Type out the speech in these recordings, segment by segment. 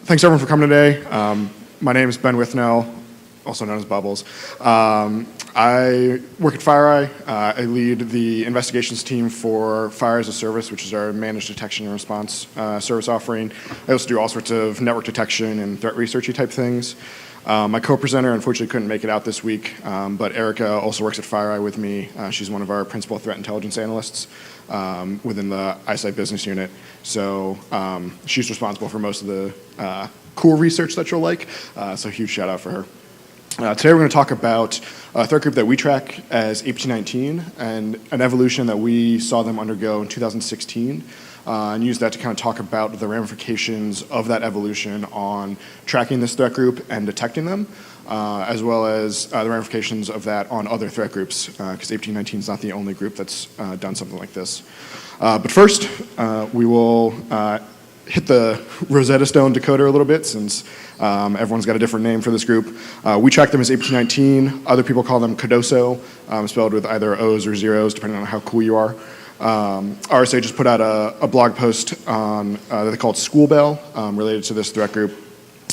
Thanks everyone for coming today. My name is Ben Withnell, also known as Bubbles. I work at FireEye. I lead the investigations team for Fire as a Service, which is our managed detection and response service offering. I also do all sorts of network detection and threat researchy type things. My co-presenter unfortunately couldn't make it out this week, but Erica also works at FireEye with me. She's one of our principal threat intelligence analysts within the eyesight business unit. So she's responsible for most of the cool research that you'll like, so huge shout out for her. Today we're going to talk about a threat group that we track as APT19 and an evolution that we saw them undergo in 2016. And use that to kind of talk about the ramifications of that evolution on tracking this threat group and detecting them, as well as the ramifications of that on other threat groups, because APT19 is not the only group that's done something like this. But first, we will hit the Rosetta Stone decoder a little bit, since everyone's got a different name for this group. We track them as APT19. Other people call them Codoso, spelled with either O's or zeros, depending on how cool you are. RSA just put out a blog post on that they called School Bell related to this threat group.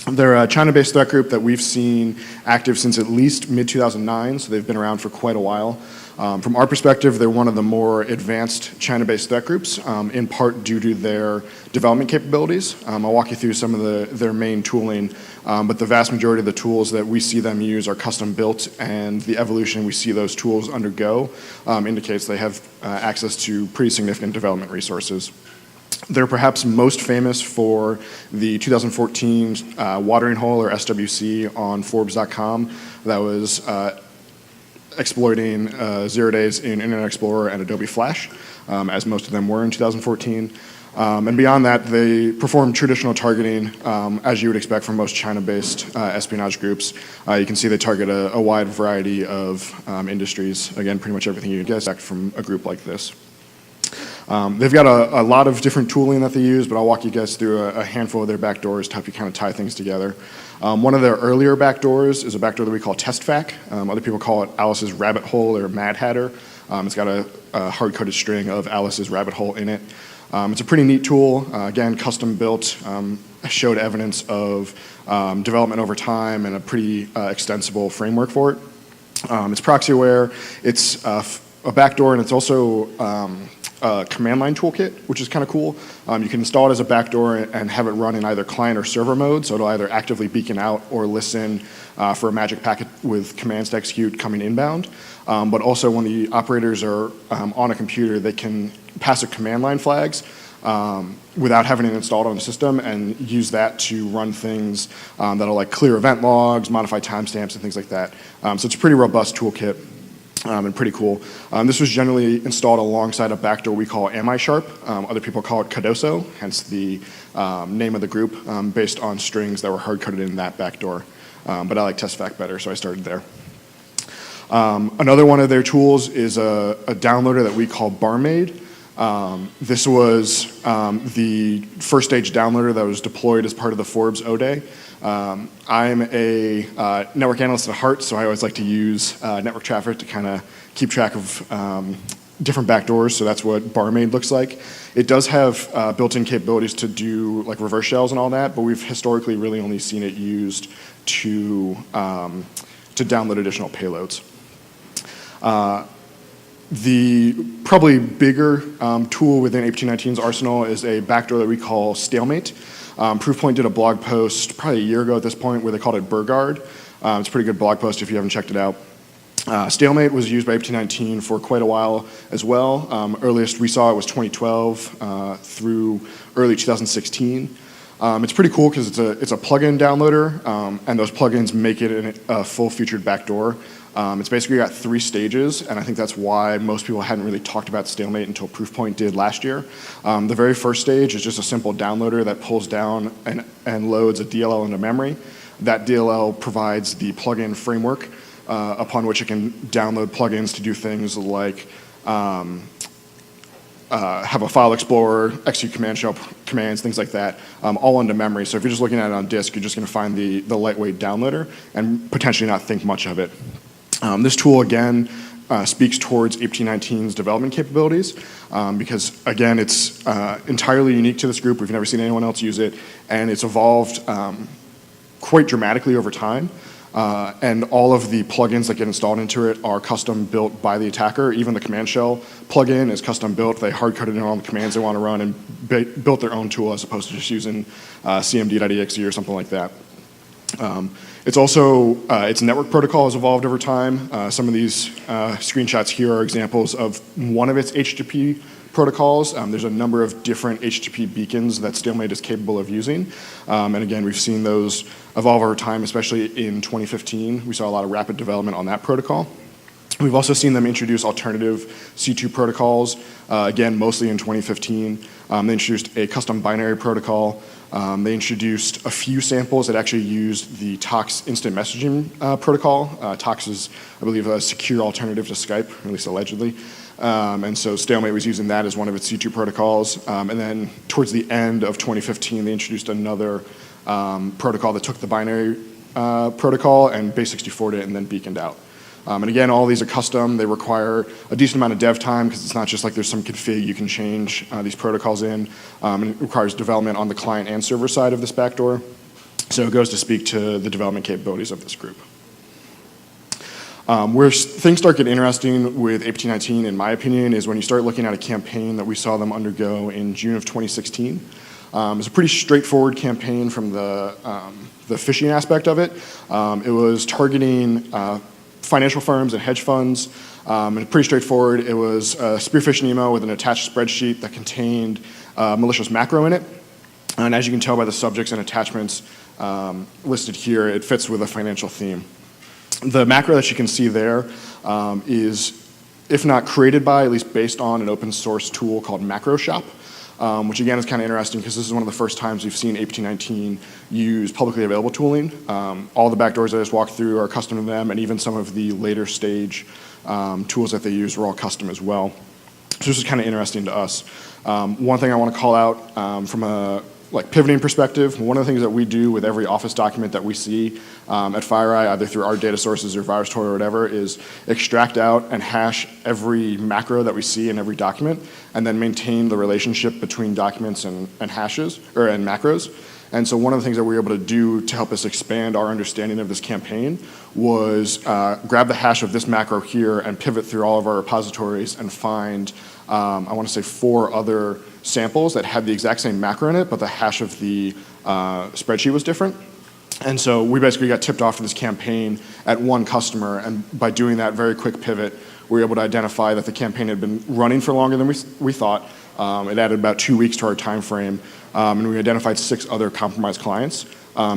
They're a China-based threat group that we've seen active since at least mid-2009, so they've been around for quite a while. From our perspective, they're one of the more advanced China-based threat groups, in part due to their development capabilities. I'll walk you through some of their main tooling, but the vast majority of the tools that we see them use are custom built, and the evolution we see those tools undergo indicates they have access to pretty significant development resources. They're perhaps most famous for the 2014 watering hole, or SWC, on Forbes.com that was exploiting 0 days in Internet Explorer and Adobe Flash, as most of them were in 2014. And beyond that, they perform traditional targeting, as you would expect from most China-based espionage groups. You can see they target a wide variety of industries. Again, pretty much everything you'd expect from a group like this. They've got a lot of different tooling that they use, but I'll walk you guys through a handful of their backdoors to help you kind of tie things together. One of their earlier backdoors is a backdoor that we call TestFac. Other people call it Alice's Rabbit Hole or Mad Hatter. It's got a hard-coded string of Alice's Rabbit Hole in it. It's a pretty neat tool, again, custom built, showed evidence of development over time and a pretty extensible framework for it. It's proxy aware, it's a backdoor, and it's also a command line toolkit, which is kind of cool. You can install it as a backdoor and have it run in either client or server mode, so it'll either actively beacon out or listen for a magic packet with commands to execute coming inbound. But also when the operators are on a computer, they can pass a command line flags without having it installed on the system and use that to run things that'll like clear event logs, modify timestamps, and things like that. So it's a pretty robust toolkit. And pretty cool. This was generally installed alongside a backdoor we call AmiSharp. Other people call it Codoso, hence the name of the group, based on strings that were hard-coded in that backdoor. But I like TestFac better, so I started there. Another one of their tools is a downloader that we call Barmaid. This was the first stage downloader that was deployed as part of the Forbes O-Day. I'm a network analyst at heart, so I always like to use network traffic to kind of keep track of different backdoors, so that's what Barmaid looks like. It does have built-in capabilities to do like reverse shells and all that, but we've historically really only seen it used to download additional payloads. The probably bigger tool within APT19's arsenal is a backdoor that we call Stalemate. Proofpoint did a blog post probably a year ago at this point where they called it Burgard. It's a pretty good blog post if you haven't checked it out. Stalemate was used by APT19 for quite a while as well. Earliest we saw it was 2012 through early 2016. It's pretty cool because it's a plugin downloader, and those plugins make it a full-featured backdoor. It's basically got 3 stages, and I think that's why most people hadn't really talked about Stalemate until Proofpoint did last year. The very first stage is just a simple downloader that pulls down and loads a DLL into memory. That DLL provides the plugin framework upon which it can download plugins to do things like have a file explorer, execute command shell commands, things like that, all into memory. So if you're just looking at it on disk, you're just going to find the lightweight downloader and potentially not think much of it. This tool, again, speaks towards APT19's development capabilities because, again, it's entirely unique to this group. We've never seen anyone else use it, and it's evolved quite dramatically over time. And all of the plugins that get installed into it are custom built by the attacker. Even the command shell plugin is custom built. They hard-coded in all the commands they want to run and built their own tool as opposed to just using cmd.exe or something like that. It's also, its network protocol has evolved over time. Some of these screenshots here are examples of one of its HTTP protocols. There's a number of different HTTP beacons that Stalemate is capable of using. And again, we've seen those evolve over time, especially in 2015. We saw a lot of rapid development on that protocol. We've also seen them introduce alternative C2 protocols, again, mostly in 2015. They introduced a custom binary protocol. They introduced a few samples that actually used the TOX instant messaging protocol. TOX is, I believe, a secure alternative to Skype, at least allegedly. And so Stalemate was using that as one of its C2 protocols. And then towards the end of 2015, they introduced another protocol that took the binary protocol and base64'd it and then beaconed out. And again, all these are custom. They require a decent amount of dev time because it's not just like there's some config you can change these protocols in. And it requires development on the client and server side of this backdoor. So it goes to speak to the development capabilities of this group. Where things start getting interesting with APT19, in my opinion, is when you start looking at a campaign that we saw them undergo in June of 2016. It was a pretty straightforward campaign from the phishing aspect of it. It was targeting financial firms and hedge funds. And pretty straightforward. It was a spear phishing email with an attached spreadsheet that contained malicious macro in it. And as you can tell by the subjects and attachments listed here, it fits with a financial theme. The macro that you can see there is, if not created by, at least based on an open source tool called Macro Shop, which again is kind of interesting because this is one of the first times we've seen APT19 use publicly available tooling. All the backdoors that I just walked through are custom to them, and even some of the later stage tools that they use were all custom as well. So this is kind of interesting to us. One thing I want to call out from a pivoting perspective, one of the things that we do with every Office document that we see at FireEye, either through our data sources or VirusTor or whatever, is extract out and hash every macro that we see in every document, and then maintain the relationship between documents and hashes, and macros. And so one of the things that we were able to do to help us expand our understanding of this campaign was grab the hash of this macro here and pivot through all of our repositories and find, I want to say 4 other samples that had the exact same macro in it, but the hash of the spreadsheet was different. And so we basically got tipped off to this campaign at one customer, and by doing that very quick pivot, we were able to identify that the campaign had been running for longer than we thought. It added about 2 weeks to our time frame, and we identified 6 other compromised clients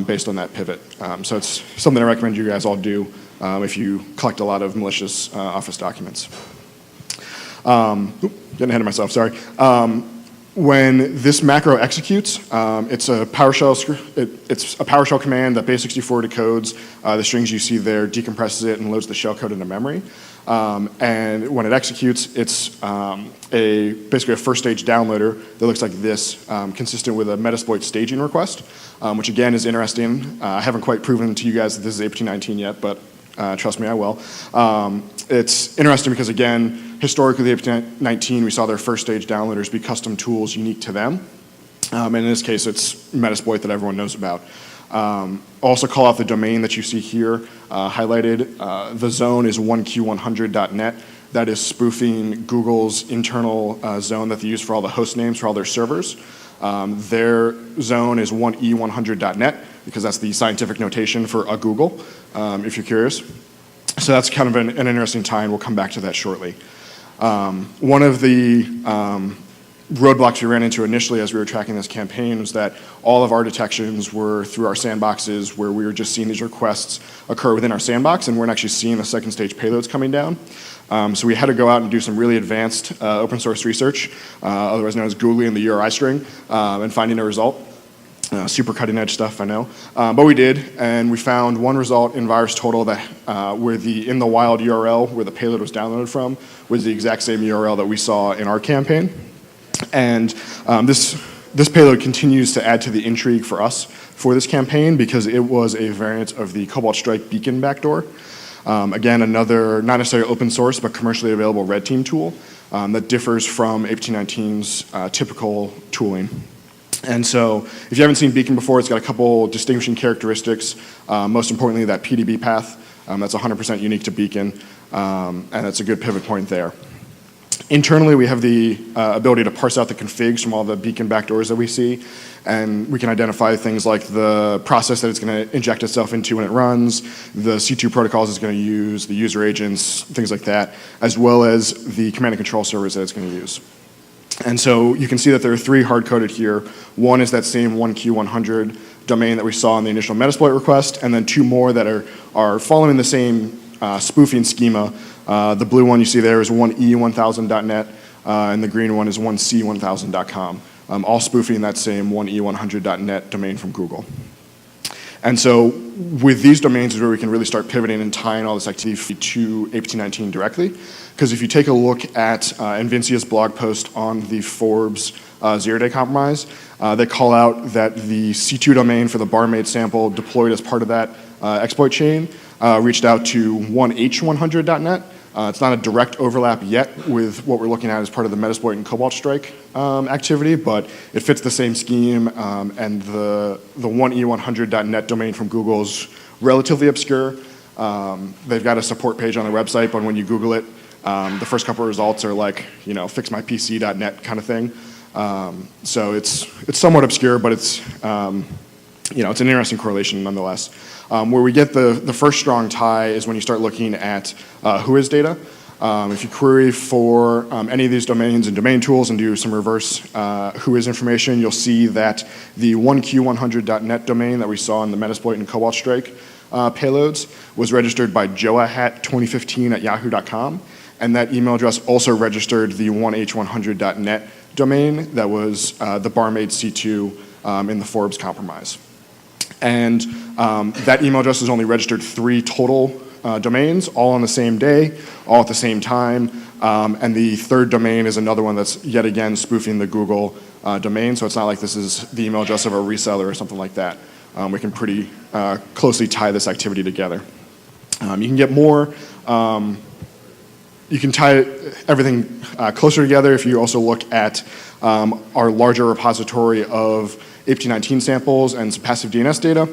based on that pivot. So it's something I recommend you guys all do if you collect a lot of malicious Office documents. Getting ahead of myself, sorry. When this macro executes, it's a PowerShell command that base64 decodes the strings you see there, decompresses it, and loads the shellcode into memory. And when it executes, it's basically a first stage downloader that looks like this, consistent with a Metasploit staging request, which again is interesting. I haven't quite proven to you guys that this is APT19 yet, but trust me, I will. It's interesting because, again, historically, the APT19, we saw their first stage downloaders be custom tools unique to them. And in this case, it's Metasploit that everyone knows about. Also call out the domain that you see here highlighted. The zone is 1q100.net. That is spoofing Google's internal zone that they use for all the host names for all their servers. Their zone is 1e100.net because that's the scientific notation for a Google, if you're curious. So that's kind of an interesting tie, and we'll come back to that shortly. One of the roadblocks we ran into initially as we were tracking this campaign was that all of our detections were through our sandboxes, where we were just seeing these requests occur within our sandbox and weren't actually seeing the second stage payloads coming down. So we had to go out and do some really advanced open source research, otherwise known as Googling the URI string, and finding a result. Super cutting edge stuff, I know. But we did, and we found one result in VirusTotal that where the in the wild URL where the payload was downloaded from was the exact same URL that we saw in our campaign. And this payload continues to add to the intrigue for us for this campaign because it was a variant of the Cobalt Strike beacon backdoor. Again, another not necessarily open source, but commercially available red team tool that differs from APT19's typical tooling. And so if you haven't seen Beacon before, it's got a couple distinguishing characteristics. Most importantly, that PDB path. That's 100% unique to Beacon, and that's a good pivot point there. Internally, we have the ability to parse out the configs from all the Beacon backdoors that we see, and we can identify things like the process that it's going to inject itself into when it runs, the C2 protocols it's going to use, the user agents, things like that, as well as the command and control servers that it's going to use. And so you can see that there are three hard-coded here. One is that same 1Q100 domain that we saw in the initial Metasploit request, and then two more that are following the same spoofing schema. The blue one you see there is 1E1000.net, and the green one is 1C1000.com, all spoofing that same 1E100.net domain from Google. And so with these domains is where we can really start pivoting and tying all this activity to APT19 directly. Because if you take a look at Invincia's blog post on the Forbes zero-day compromise, they call out that the C2 domain for the barmaid sample deployed as part of that exploit chain reached out to 1H100.net. It's not a direct overlap yet with what we're looking at as part of the Metasploit and Cobalt Strike activity, but it fits the same scheme, and the 1E100.net domain from Google is relatively obscure. They've got a support page on their website, but when you Google it, the first couple of results are like, fixmypc.net kind of thing. So it's somewhat obscure, but it's an interesting correlation nonetheless. Where we get the first strong tie is when you start looking at whois data. If you query for any of these domains and domain tools and do some reverse whois information, you'll see that the 1Q100.net domain that we saw in the Metasploit and Cobalt Strike payloads was registered by joahat2015@yahoo.com, and that email address also registered the 1H100.net domain that was the barmaid C2 in the Forbes compromise. And that email address is only registered 3 total domains, all on the same day, all at the same time. And the third domain is another one that's yet again spoofing the Google domain. So it's not like this is the email address of a reseller or something like that. We can pretty closely tie this activity together. You can get more. You can tie everything closer together if you also look at our larger repository of APT19 samples and some passive DNS data.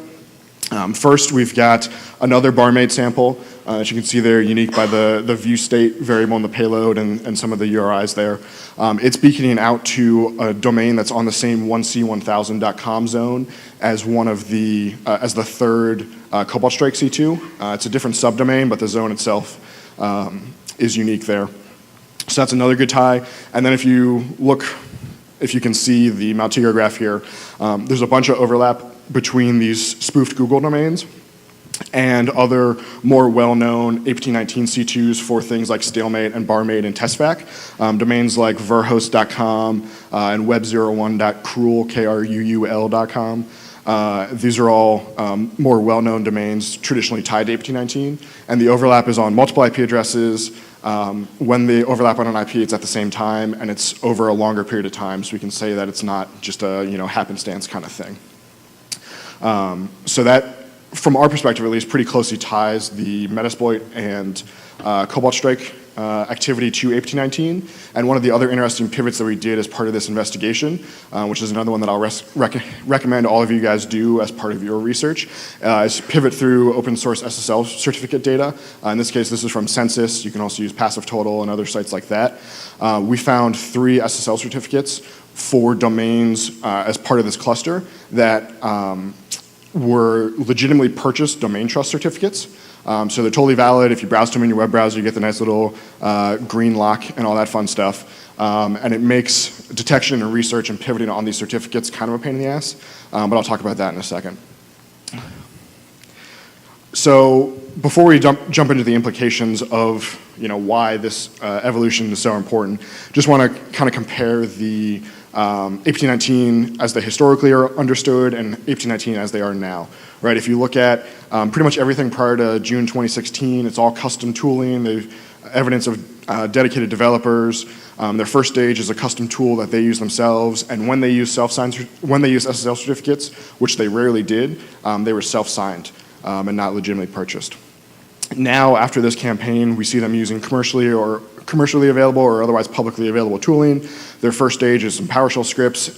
First, we've got another barmaid sample. As you can see there, unique by the view state variable in the payload and some of the URIs there. It's beaconing out to a domain that's on the same 1C1000.com zone as one of the as the third Cobalt Strike C2. It's a different subdomain, but the zone itself is unique there. So that's another good tie. And then if you can see the Maltego graph here, there's a bunch of overlap between these spoofed Google domains and other more well-known APT19 C2s for things like Stalemate and Barmaid and TestVac. Domains like verhost.com and web01.cruul.com. These are all more well-known domains traditionally tied to APT19, and the overlap is on multiple IP addresses. When they overlap on an IP, it's at the same time, and it's over a longer period of time, so we can say that it's not just a happenstance kind of thing. So that, from our perspective at least, pretty closely ties the Metasploit and Cobalt Strike activity to APT19. And one of the other interesting pivots that we did as part of this investigation, which is another one that I'll recommend all of you guys do as part of your research, is pivot through open source SSL certificate data. In this case, this is from Census. You can also use Passive Total and other sites like that. We found 3 SSL certificates for domains as part of this cluster that were legitimately purchased domain trust certificates. So they're totally valid. If you browse to them in your web browser, you get the nice little green lock and all that fun stuff. And it makes detection and research and pivoting on these certificates kind of a pain in the ass. But I'll talk about that in a second. So before we jump into the implications of why this evolution is so important, just want to kind of compare the APT19 as they historically are understood and APT19 as they are now. Right? If you look at pretty much everything prior to June 2016, it's all custom tooling. They've evidence of dedicated developers. Their first stage is a custom tool that they use themselves, and when they use SSL certificates, which they rarely did, they were self-signed and not legitimately purchased. Now, after this campaign, we see them using commercially available or otherwise publicly available tooling. Their first stage is some PowerShell scripts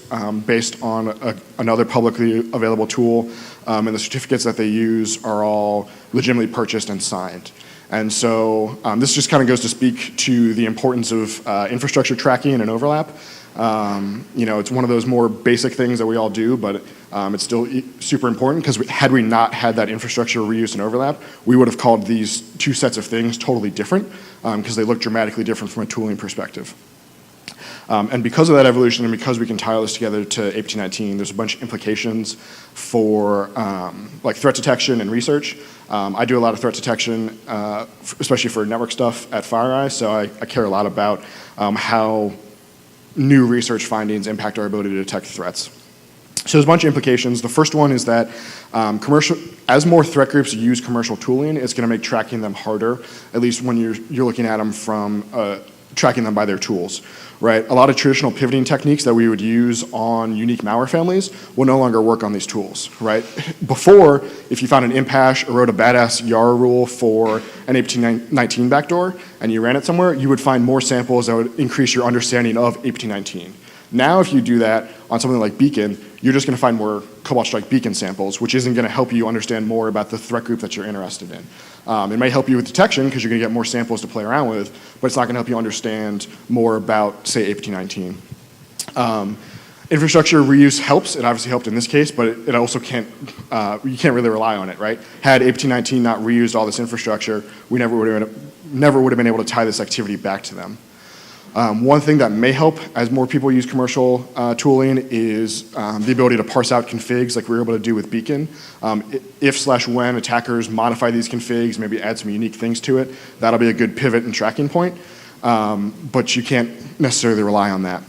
based on another publicly available tool, and the certificates that they use are all legitimately purchased and signed. And so this just kind of goes to speak to the importance of infrastructure tracking and overlap. It's one of those more basic things that we all do, but it's still super important because had we not had that infrastructure reuse and overlap, we would have called these two sets of things totally different because they look dramatically different from a tooling perspective. And because of that evolution and because we can tie all this together to APT19, there's a bunch of implications for like threat detection and research. I do a lot of threat detection, especially for network stuff at FireEye, so I care a lot about how new research findings impact our ability to detect threats. So there's a bunch of implications. The first one is that as more threat groups use commercial tooling, it's going to make tracking them harder, at least when you're looking at them from tracking them by their tools, right? A lot of traditional pivoting techniques that we would use on unique malware families will no longer work on these tools, right? Before, if you found an impash or wrote a badass YARA rule for an APT19 backdoor and you ran it somewhere, you would find more samples that would increase your understanding of APT19. Now, if you do that on something like Beacon, you're just going to find more Cobalt Strike Beacon samples, which isn't going to help you understand more about the threat group that you're interested in. It may help you with detection because you're going to get more samples to play around with, but it's not going to help you understand more about, say, APT19. Infrastructure reuse helps. It obviously helped in this case, but it also can't, you can't really rely on it, right? Had APT19 not reused all this infrastructure, we never would have been able to tie this activity back to them. One thing that may help as more people use commercial tooling is the ability to parse out configs like we were able to do with Beacon. If/when attackers modify these configs, maybe add some unique things to it, that'll be a good pivot and tracking point, but you can't necessarily rely on that.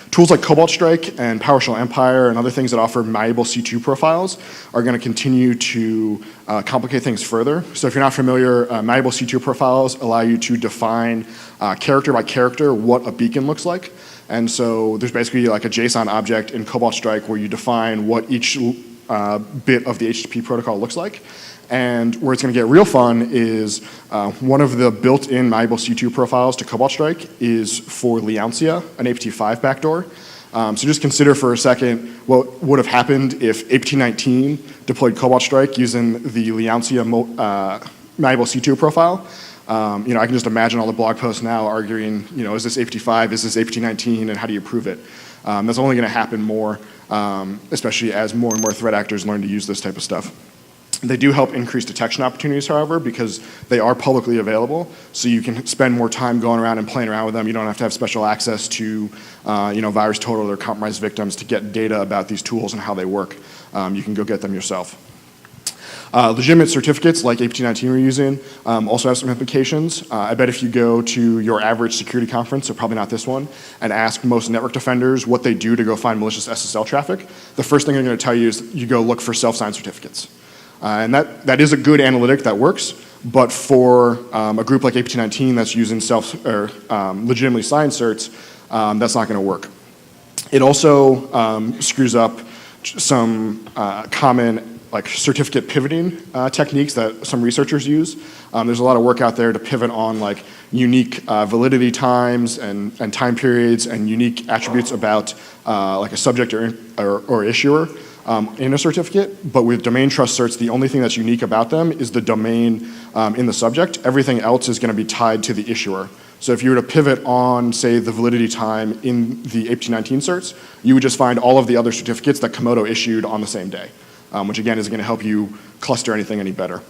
Tools like Cobalt Strike and PowerShell Empire and other things that offer malleable C2 profiles are going to continue to complicate things further. So if you're not familiar, malleable C2 profiles allow you to define character by character what a beacon looks like. And so there's basically like a JSON object in Cobalt Strike where you define what each bit of the HTTP protocol looks like. And where it's going to get real fun is one of the built-in malleable C2 profiles to Cobalt Strike is for Leoncia, an APT5 backdoor. So just consider for a second what would have happened if APT19 deployed Cobalt Strike using the Leoncia malleable C2 profile. I can just imagine all the blog posts now arguing, is this APT5, is this APT19, and how do you prove it? That's only going to happen more, especially as more and more threat actors learn to use this type of stuff. They do help increase detection opportunities, however, because they are publicly available, so you can spend more time going around and playing around with them. You don't have to have special access to, VirusTotal or compromised victims to get data about these tools and how they work. You can go get them yourself. Legitimate certificates like APT19 we're using also have some implications. I bet if you go to your average security conference, so probably not this one, and ask most network defenders what they do to go find malicious SSL traffic, the first thing they're going to tell you is you go look for self-signed certificates. And that is a good analytic that works, but for a group like APT19 that's using legitimately signed certs, that's not going to work. It also screws up some common certificate pivoting techniques that some researchers use. There's a lot of work out there to pivot on unique validity times and time periods and unique attributes about a subject or issuer. In a certificate, but with domain trust certs, the only thing that's unique about them is the domain in the subject. Everything else is going to be tied to the issuer. So if you were to pivot on, say, the validity time in the APT19 certs, you would just find all of the other certificates that Comodo issued on the same day, which again isn't going to help you cluster anything any better.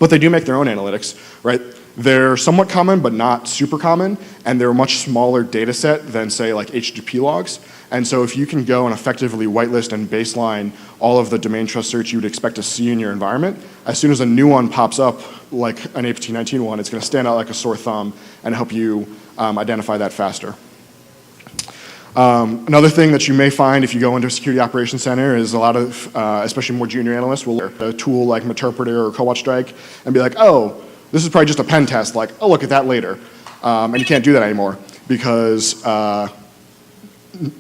But they do make their own analytics, right? They're somewhat common, but not super common, and they're a much smaller data set than, say, like HTTP logs. And so if you can go and effectively whitelist and baseline all of the domain trust certs you would expect to see in your environment, as soon as a new one pops up, like an APT19 one, it's going to stand out like a sore thumb and help you identify that faster. Another thing that you may find if you go into a security operations center is a lot of, especially more junior analysts, will look at a tool like Meterpreter or Cobalt Strike and be like, oh, this is probably just a pen test, I'll look at that later. And you can't do that anymore because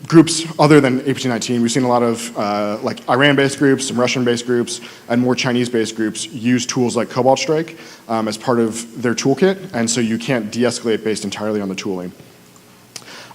groups other than APT19. We've seen a lot of like Iran-based groups, some Russian-based groups, and more Chinese-based groups use tools like Cobalt Strike as part of their toolkit, and so you can't de-escalate based entirely on the tooling.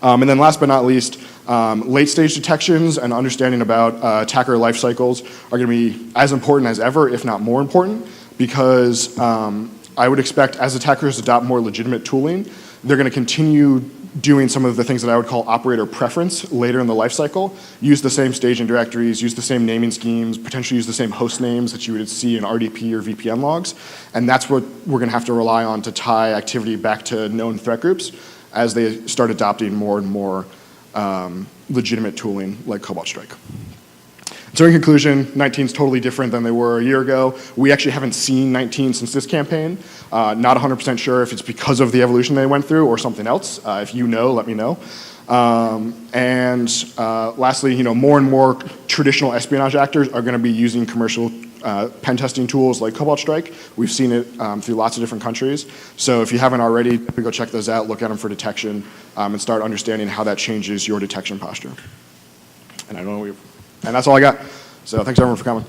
And then last but not least, late-stage detections and understanding about attacker life cycles are going to be as important as ever, if not more important, because I would expect as attackers adopt more legitimate tooling, they're going to continue doing some of the things that I would call operator preference later in the life cycle, use the same staging directories, use the same naming schemes, potentially use the same host names that you would see in RDP or VPN logs, and that's what we're going to have to rely on to tie activity back to known threat groups as they start adopting more and more legitimate tooling like Cobalt Strike. So in conclusion, 19 is totally different than they were a year ago. We actually haven't seen 19 since this campaign. Not 100% sure if it's because of the evolution they went through or something else. If you know, let me know. Lastly, more and more traditional espionage actors are going to be using commercial pen testing tools like Cobalt Strike. We've seen it through lots of different countries. So if you haven't already, go check those out, look at them for detection, and start understanding how that changes your detection posture. And that's all I got. So thanks everyone for coming.